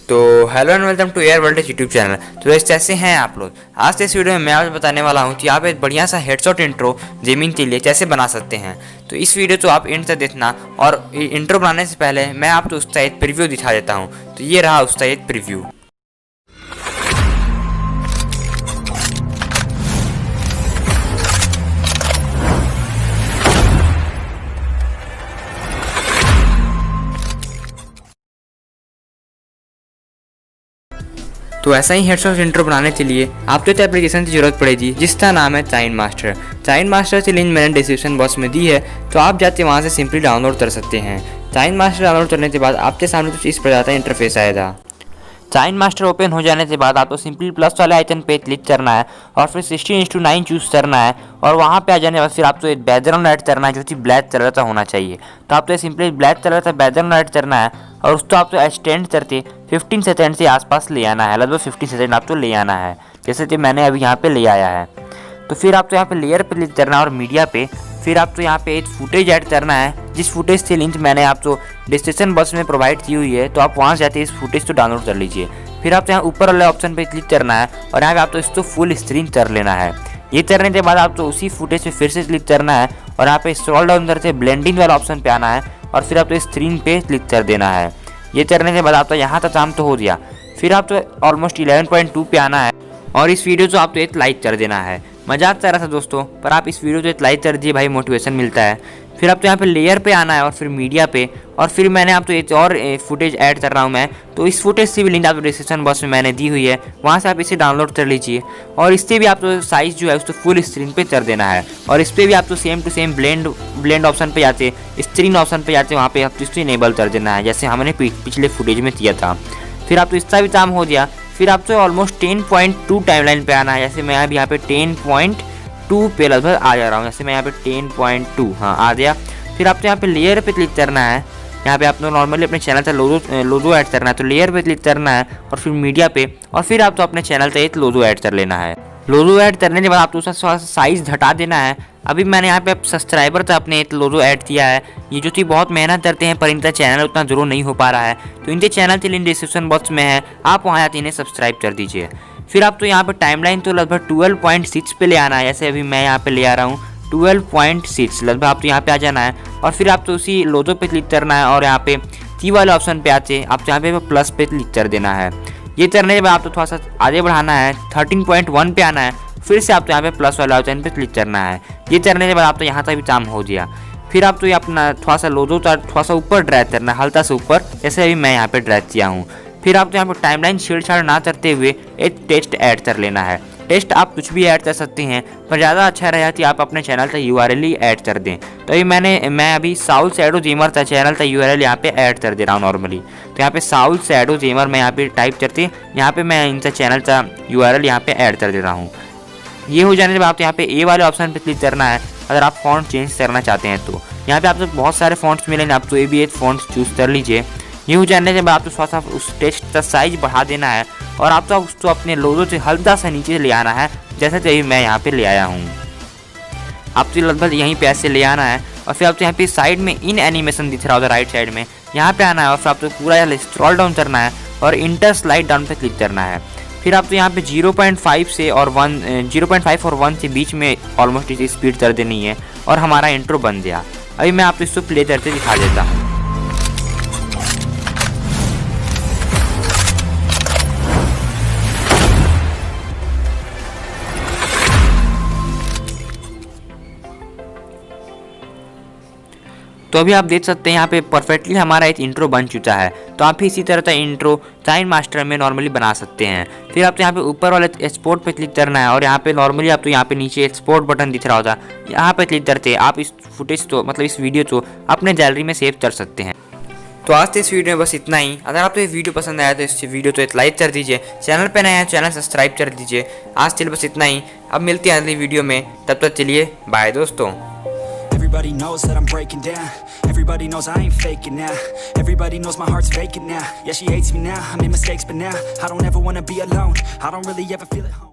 तो hello and welcome to 𝗟𝗚𝗡𝗞𝗦 YouTube channel. तो इस कैसे हैं आप लोग। आज के इस वीडियो में मैं आपको बताने वाला हूं कि आप एक बढ़िया सा हेडशॉट इंट्रो गेमिंग के लिए कैसे बना सकते हैं। तो इस वीडियो तो आप एंड तक देखना, और इंट्रो बनाने से पहले मैं आपको उसका एक प्रीव्यू दिखा देता हूँ। तो ये रहा उसका एक प्रीव्यू। तो ऐसा ही हेडशॉट इंट्रो बनाने के लिए आपको एक एप्लीकेशन की जरूरत पड़ेगी जिसका नाम है kinemaster। kinemaster की लिंक मैंने डिस्क्रिप्शन बॉक्स में दी है, तो आप जाते वहाँ से सिंपली डाउनलोड कर सकते हैं। kinemaster डाउनलोड करने के बाद आपके सामने कुछ इस प्रकार का इंटरफेस आएगा। kinemaster ओपन हो जाने के बाद आपको सिंपली प्लस वाले आइकन पे क्लिक करना है और फिर 16:9 चूज़ करना है, और वहाँ पे आ जाने के बाद फिर आपको एक बैकग्राउंड ऐड करना है जो कि ब्लैक कलर का होना चाहिए। तो आपको सिंपली ब्लैक कलर का बैकग्राउंड ऐड करना है और उसको आपको एक्सटेंड करके 15 सेकंड से आसपास ले आना है। लगभग 15 सेकंड आपको ले आना है, जैसे कि मैंने अभी यहाँ पे ले आया है। तो फिर आपको यहाँ पे लेयर पे क्लिक करना है और मीडिया पे। फिर आपको यहाँ पे एक फुटेज ऐड करना है, जिस फुटेज से लिंक मैंने आपको डिस्क्रिप्शन बॉक्स में प्रोवाइड की हुई है, तो आप वहाँ जाते इस फुटेज को डाउनलोड कर लीजिए। फिर आपको यहाँ ऊपर वाले ऑप्शन पे क्लिक करना है और यहाँ पे आपको इसको फुल स्क्रीन कर लेना है। ये करने के बाद आपको उसी फुटेज पे फिर से क्लिक करना है और यहाँ पे स्क्रॉल डाउन करके ब्लेंडिंग वाला ऑप्शन पे आना है और फिर आपको स्क्रीन पे क्लिक कर देना है। ये करने के बाद आपका यहाँ तक काम तो हो गया। फिर आपको ऑलमोस्ट 11.2 पे आना है और इस वीडियो को आपको एक लाइक कर देना है। मजाक कर रहा था दोस्तों, पर आप इस वीडियो को एक लाइक कर दिए भाई, मोटिवेशन मिलता है। फिर आपको यहाँ पे लेयर पे आना है और फिर मीडिया पे, और फिर मैंने आपको एक और फुटेज ऐड कर रहा हूँ मैं। तो इस फुटेज से भी लिंक आपको डिस्क्रिप्शन बॉक्स में मैंने दी हुई है, वहाँ से आप इसे डाउनलोड कर लीजिए। और इससे भी आपको साइज़ जो है उसको फुल स्क्रीन पे कर देना है, और इस पर भी आपको same to same blend option पे जाते, स्क्रीन ऑप्शन पे जाते, वहाँ पे आपको इसको इनेबल कर देना है, जैसे हमने पिछले फुटेज में किया था। फिर आपको इसका भी काम हो गया। फिर आपको ऑलमोस्ट 10.2 टाइमलाइन पे आना है, जैसे मैं अभी यहाँ पे 10.2 पे लगभग आ जा रहा हूँ, जैसे मैं यहाँ पे 10.2 हाँ आ गया। फिर आपको यहाँ पे लेयर पे क्लिक करना है। यहाँ पे आपको नॉर्मली अपने चैनल का लोगो ऐड करना है, तो लेयर पे क्लिक करना है और फिर मीडिया पे, और फिर आपको अपने चैनल का एक लोगो ऐड कर लेना है। लोगो ऐड करने के बाद आपको उसका थोड़ा सा साइज़ घटा देना है। अभी मैंने यहाँ पे सब्सक्राइबर का अपने एक लोगो ऐड किया है, ये जो कि बहुत मेहनत करते हैं पर इनका चैनल उतना जरूर नहीं हो पा रहा है, तो इनके चैनल के लिंक डिस्क्रिप्शन बॉक्स में है, आप वहाँ जाकर इन्हें सब्सक्राइब कर दीजिए। फिर आप तो यहाँ पे टाइमलाइन तो लगभग 12.6 पे ले आना है, जैसे अभी मैं यहाँ पे ले आ रहा हूँ 12.6 लगभग आपको यहाँ पे आ जाना है। और फिर आपको उसी लोगो पे क्लिक करना है और यहाँ पे की वाले ऑप्शन पे आते आप यहाँ पे प्लस पे क्लिक कर देना है। ये करने के बाद आपको थोड़ा सा आगे बढ़ाना है, 13.1 पे आना है, फिर से आपको यहाँ पे प्लस वाले ऑप्शन पे क्लिक करना है। ये करने के बाद आपको यहाँ तक भी काम हो गया। फिर आपको ये अपना थोड़ा सा लोगो थोड़ा सा ऊपर ड्रैग करना है, हल्का सा ऊपर, जैसे अभी मैं यहाँ पे ड्रैग किया हूँ। फिर आपको यहाँ पर टाइमलाइन छेड़छाड़ ना करते हुए एक टेक्स्ट ऐड कर लेना है। टेक्स्ट आप कुछ भी ऐड कर सकते हैं, पर ज़्यादा अच्छा रहेगा कि आप अपने चैनल का URL ही ऐड कर दें। तो ये मैं अभी 𝗟𝗚𝗡𝗪 का चैनल का URL यहाँ पे ऐड कर दे रहा हूँ नॉर्मली। तो यहाँ पे 𝗟𝗚𝗡𝗪 मैं यहाँ पे टाइप करते, यहाँ पे मैं इनका चैनल का URL यहाँ पे ऐड कर दे रहा हूँ। ये हो जाने के बाद आप यहाँ पे ए वाले ऑप्शन पे क्लिक करना है अगर आप फॉन्ट चेंज करना चाहते हैं। तो यहाँ पे आपको बहुत सारे फॉन्ट्स मिलेंगे, आप तो ये भी एक फॉन्ट चूज़ कर लीजिए। ये हो जाने के बाद आपको थोड़ा सा उस टेक्स्ट का साइज बढ़ा देना है और आपको उसको अपने लोगो से हल्का सा नीचे ले आना है, जैसे कि मैं यहाँ पे ले आया हूँ। आपको लगभग यहीं पे ऐसे ले आना है और फिर आपको यहाँ पे साइड में इन एनिमेशन दिख रहा होगा राइट साइड में, यहाँ पे आना है और फिर आपको पूरा स्क्रॉल डाउन करना है और इंटर स्लाइड डाउन पे क्लिक करना है। फिर आपको यहाँ पे 0.5 से और 0.5 और 1 के बीच में ऑलमोस्ट इसी स्पीड कर देनी है और हमारा इंट्रो बन गया। अभी मैं आपको इसको प्ले करके दिखा देता हूँ। तो अभी आप देख सकते हैं यहाँ पे परफेक्टली हमारा एक इंट्रो बन चुका है। तो आप भी इसी तरह का इंट्रो kinemaster में नॉर्मली बना सकते हैं। फिर आपको यहाँ पे ऊपर वाले एक्सपोर्ट पे क्लिक करना है और यहाँ पे नॉर्मली आपको यहाँ पे नीचे एक्सपोर्ट बटन दिख रहा होता है, यहाँ पे क्लिक करते आप इस फुटेज को मतलब इस वीडियो को अपने गैलरी में सेव कर सकते हैं। तो आज के इस वीडियो में बस इतना ही। अगर आपको ये वीडियो पसंद आया तो इस वीडियो को एक लाइक कर दीजिए, चैनल पे नए हैं चैनल सब्सक्राइब कर दीजिए। आज के लिए बस इतना ही, अब मिलते हैं अगली वीडियो में, तब तक चलिए बाय दोस्तों। Everybody knows that I'm breaking down. Everybody knows I ain't faking now. Everybody knows my heart's vacant now. Yeah, she hates me now. I made mistakes, but now I don't ever wanna be alone. I don't really ever feel at home.